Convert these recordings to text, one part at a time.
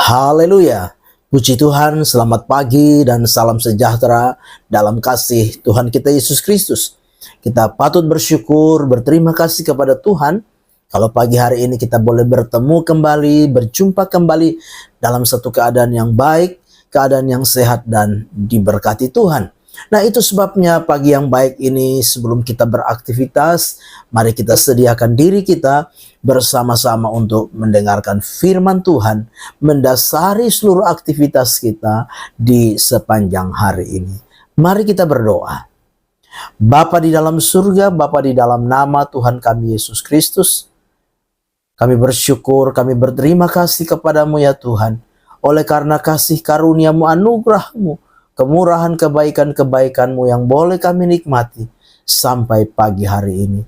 Haleluya. Puji Tuhan, selamat pagi dan salam sejahtera dalam kasih Tuhan kita Yesus Kristus. Kita patut bersyukur, berterima kasih kepada Tuhan kalau pagi hari ini kita boleh bertemu kembali, berjumpa kembali dalam satu keadaan yang baik, keadaan yang sehat dan diberkati Tuhan. Nah, itu sebabnya pagi yang baik ini sebelum kita beraktivitas, mari kita sediakan diri kita bersama-sama untuk mendengarkan firman Tuhan, mendasari seluruh aktivitas kita di sepanjang hari ini. Mari kita berdoa. Bapa di dalam surga, Bapa di dalam nama Tuhan kami Yesus Kristus, kami bersyukur, kami berterima kasih kepadamu ya Tuhan, oleh karena kasih karuniamu, anugerahmu, kemurahan kebaikan-kebaikanmu yang boleh kami nikmati sampai pagi hari ini.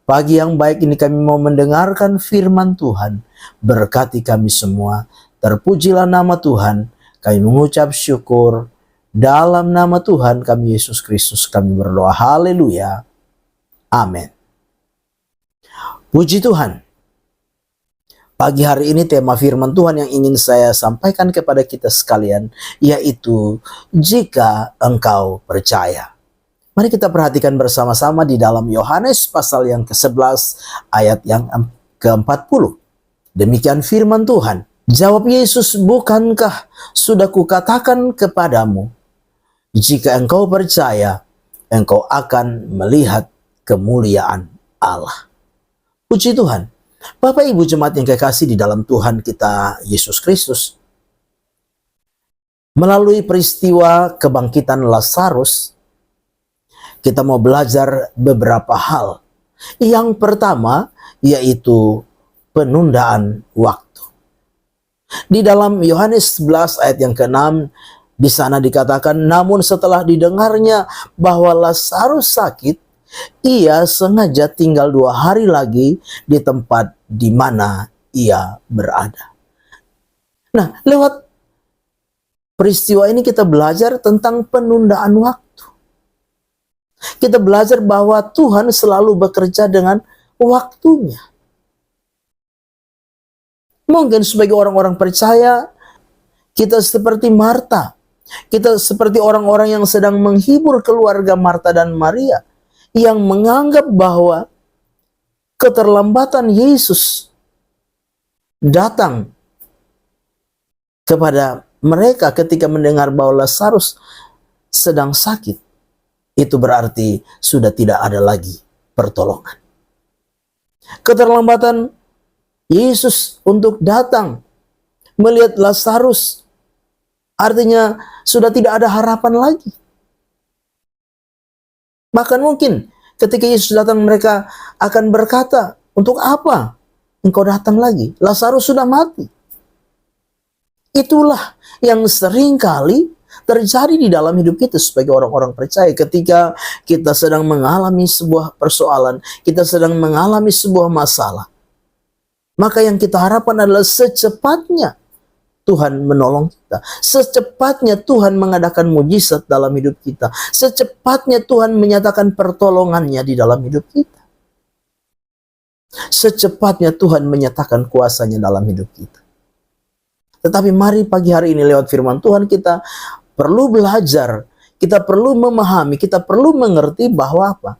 Pagi yang baik ini kami mau mendengarkan firman Tuhan. Berkati kami semua. Terpujilah nama Tuhan. Kami mengucap syukur. Dalam nama Tuhan kami Yesus Kristus kami berdoa. Haleluya. Amin. Puji Tuhan. Pagi hari ini tema firman Tuhan yang ingin saya sampaikan kepada kita sekalian, yaitu jika engkau percaya. Mari kita perhatikan bersama-sama di dalam Yohanes pasal yang ke-11 ayat yang ke-40. Demikian firman Tuhan. Jawab Yesus, bukankah sudah kukatakan kepadamu, jika engkau percaya, engkau akan melihat kemuliaan Allah. Puji Tuhan. Bapak Ibu jemaat yang kekasih di dalam Tuhan kita Yesus Kristus, melalui peristiwa kebangkitan Lazarus, kita mau belajar beberapa hal. Yang pertama yaitu penundaan waktu. Di dalam Yohanes 11 ayat yang ke-6, di sana dikatakan, namun setelah didengarnya bahwa Lazarus sakit, ia sengaja tinggal 2 hari lagi di tempat di mana ia berada. Nah, lewat peristiwa ini kita belajar tentang penundaan waktu. Kita belajar bahwa Tuhan selalu bekerja dengan waktunya. Mungkin sebagai orang-orang percaya, kita seperti Marta. Kita seperti orang-orang yang sedang menghibur keluarga Marta dan Maria, yang menganggap bahwa keterlambatan Yesus datang kepada mereka ketika mendengar bahwa Lazarus sedang sakit. Itu berarti sudah tidak ada lagi pertolongan. Keterlambatan Yesus untuk datang melihat Lazarus artinya sudah tidak ada harapan lagi. Bahkan mungkin ketika Yesus datang mereka akan berkata, untuk apa engkau datang lagi? Lazarus sudah mati. Itulah yang sering kali terjadi di dalam hidup kita sebagai orang-orang percaya. Ketika kita sedang mengalami sebuah persoalan, kita sedang mengalami sebuah masalah, maka yang kita harapkan adalah secepatnya Tuhan menolong kita. Secepatnya Tuhan mengadakan mujizat dalam hidup kita. Secepatnya Tuhan menyatakan pertolongannya di dalam hidup kita. Secepatnya Tuhan menyatakan kuasanya dalam hidup kita. Tetapi mari pagi hari ini lewat firman Tuhan kita perlu belajar. Kita perlu memahami, kita perlu mengerti bahwa apa?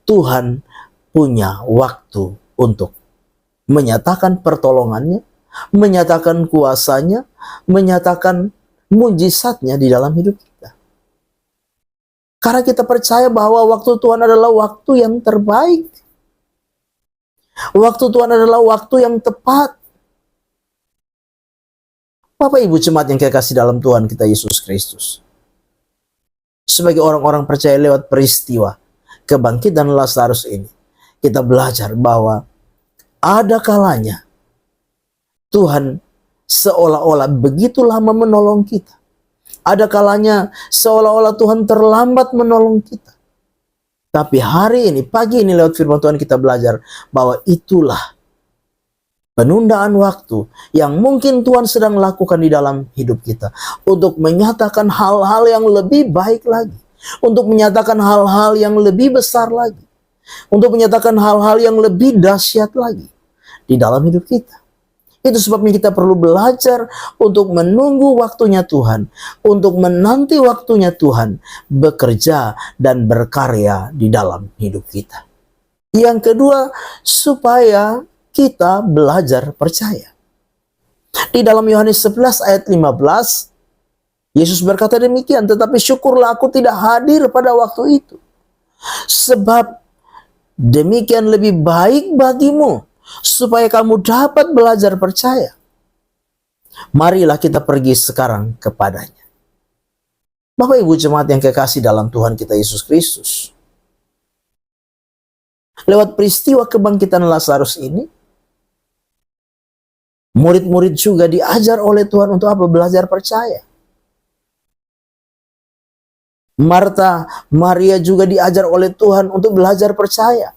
Tuhan punya waktu untuk menyatakan pertolongannya, menyatakan kuasanya, menyatakan mujizatnya di dalam hidup kita. Karena kita percaya bahwa waktu Tuhan adalah waktu yang terbaik. Waktu Tuhan adalah waktu yang tepat. Bapak Ibu jemaat yang kekasih dalam Tuhan kita Yesus Kristus, sebagai orang-orang percaya lewat peristiwa kebangkitan Lazarus ini, kita belajar bahwa ada kalanya Tuhan seolah-olah begitu lama menolong kita. Ada kalanya seolah-olah Tuhan terlambat menolong kita. Tapi hari ini, pagi ini lewat firman Tuhan kita belajar bahwa itulah penundaan waktu yang mungkin Tuhan sedang lakukan di dalam hidup kita. Untuk menyatakan hal-hal yang lebih baik lagi. Untuk menyatakan hal-hal yang lebih besar lagi. Untuk menyatakan hal-hal yang lebih dahsyat lagi di dalam hidup kita. Itu sebabnya kita perlu belajar untuk menunggu waktunya Tuhan, untuk menanti waktunya Tuhan bekerja dan berkarya di dalam hidup kita. Yang kedua, supaya kita belajar percaya. Di dalam Yohanes 11 ayat 15, Yesus berkata demikian, tetapi syukurlah aku tidak hadir pada waktu itu. Sebab demikian lebih baik bagimu, supaya kamu dapat belajar percaya. Marilah kita pergi sekarang kepadanya. Bapak Ibu jemaat yang kekasih dalam Tuhan kita Yesus Kristus, lewat peristiwa kebangkitan Lazarus ini, murid-murid juga diajar oleh Tuhan untuk apa? Belajar percaya. Marta, Maria juga diajar oleh Tuhan untuk belajar percaya.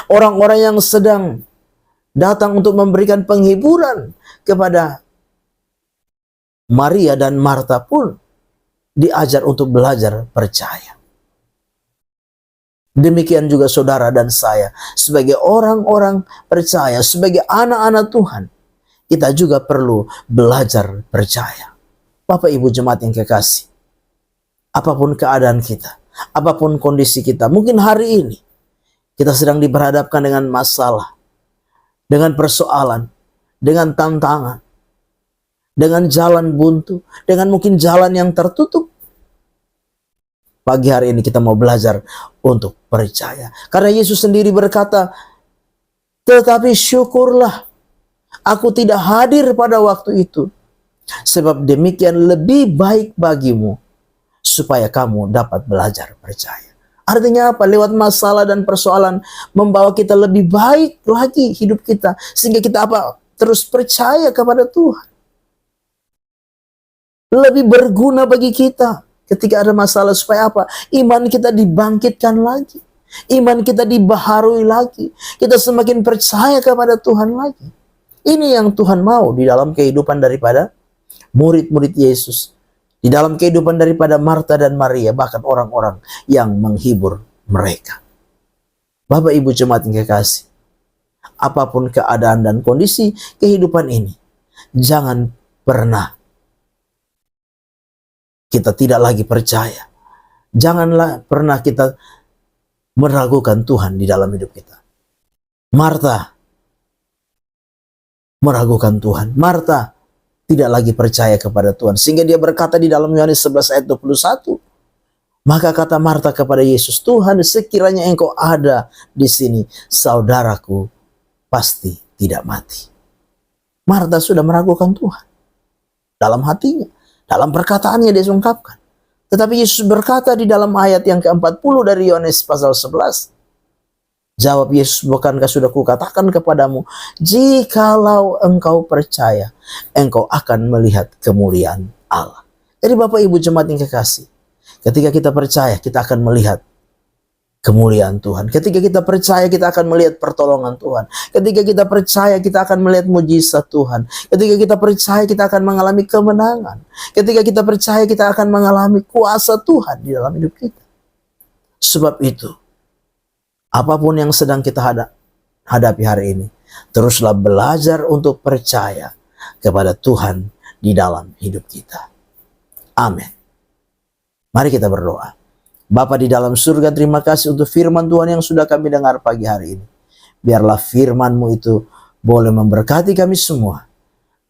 Orang-orang yang sedang datang untuk memberikan penghiburan kepada Maria dan Marta pun diajar untuk belajar percaya. Demikian juga saudara dan saya, sebagai orang-orang percaya, sebagai anak-anak Tuhan, kita juga perlu belajar percaya. Bapak Ibu jemaat yang kekasih, apapun keadaan kita, apapun kondisi kita, mungkin hari ini kita sedang diperhadapkan dengan masalah, dengan persoalan, dengan tantangan, dengan jalan buntu, dengan mungkin jalan yang tertutup. Pagi hari ini kita mau belajar untuk percaya. Karena Yesus sendiri berkata, tetapi syukurlah aku tidak hadir pada waktu itu, sebab demikian lebih baik bagimu, supaya kamu dapat belajar percaya. Artinya apa? Lewat masalah dan persoalan membawa kita lebih baik lagi hidup kita, sehingga kita apa? Terus percaya kepada Tuhan. Lebih berguna bagi kita ketika ada masalah, supaya apa? Iman kita dibangkitkan lagi, iman kita dibaharui lagi, kita semakin percaya kepada Tuhan lagi. Ini yang Tuhan mau di dalam kehidupan daripada murid-murid Yesus, di dalam kehidupan daripada Marta dan Maria, bahkan orang-orang yang menghibur mereka. Bapak Ibu jemaat yang kekasih, apapun keadaan dan kondisi kehidupan ini, jangan pernah kita tidak lagi percaya. Janganlah pernah kita meragukan Tuhan di dalam hidup kita. Marta meragukan Tuhan. Marta tidak lagi percaya kepada Tuhan, sehingga dia berkata di dalam Yohanes 11 ayat 21, maka kata Marta kepada Yesus, Tuhan, sekiranya Engkau ada di sini, saudaraku pasti tidak mati. Marta sudah meragukan Tuhan dalam hatinya, dalam perkataannya dia ungkapkan. Tetapi Yesus berkata di dalam ayat yang ke-40 dari Yohanes pasal 11, jawab Yesus, bukankah sudah kukatakan kepadamu, jikalau engkau percaya, engkau akan melihat kemuliaan Allah. Jadi Bapak Ibu jemaat yang kekasih, ketika kita percaya, kita akan melihat kemuliaan Tuhan. Ketika kita percaya, kita akan melihat pertolongan Tuhan. Ketika kita percaya, kita akan melihat mujizat Tuhan. Ketika kita percaya, kita akan mengalami kemenangan. Ketika kita percaya, kita akan mengalami kuasa Tuhan di dalam hidup kita. Sebab itu, apapun yang sedang kita hadapi hari ini, teruslah belajar untuk percaya kepada Tuhan di dalam hidup kita. Amin. Mari kita berdoa. Bapa di dalam surga, terima kasih untuk firman Tuhan yang sudah kami dengar pagi hari ini. Biarlah firman-Mu itu boleh memberkati kami semua.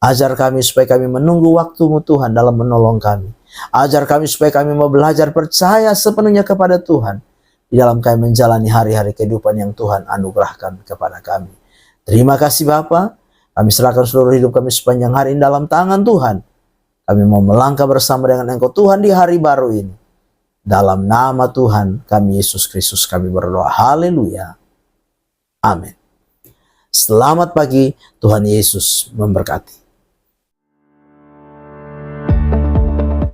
Ajar kami supaya kami menunggu waktu-Mu Tuhan dalam menolong kami. Ajar kami supaya kami mau belajar percaya sepenuhnya kepada Tuhan di dalam kami menjalani hari-hari kehidupan yang Tuhan anugerahkan kepada kami. Terima kasih Bapa. Kami serahkan seluruh hidup kami sepanjang hari ini dalam tangan Tuhan. Kami mau melangkah bersama dengan Engkau Tuhan di hari baru ini. Dalam nama Tuhan kami Yesus Kristus kami berdoa. Haleluya. Amin. Selamat pagi. Tuhan Yesus memberkati.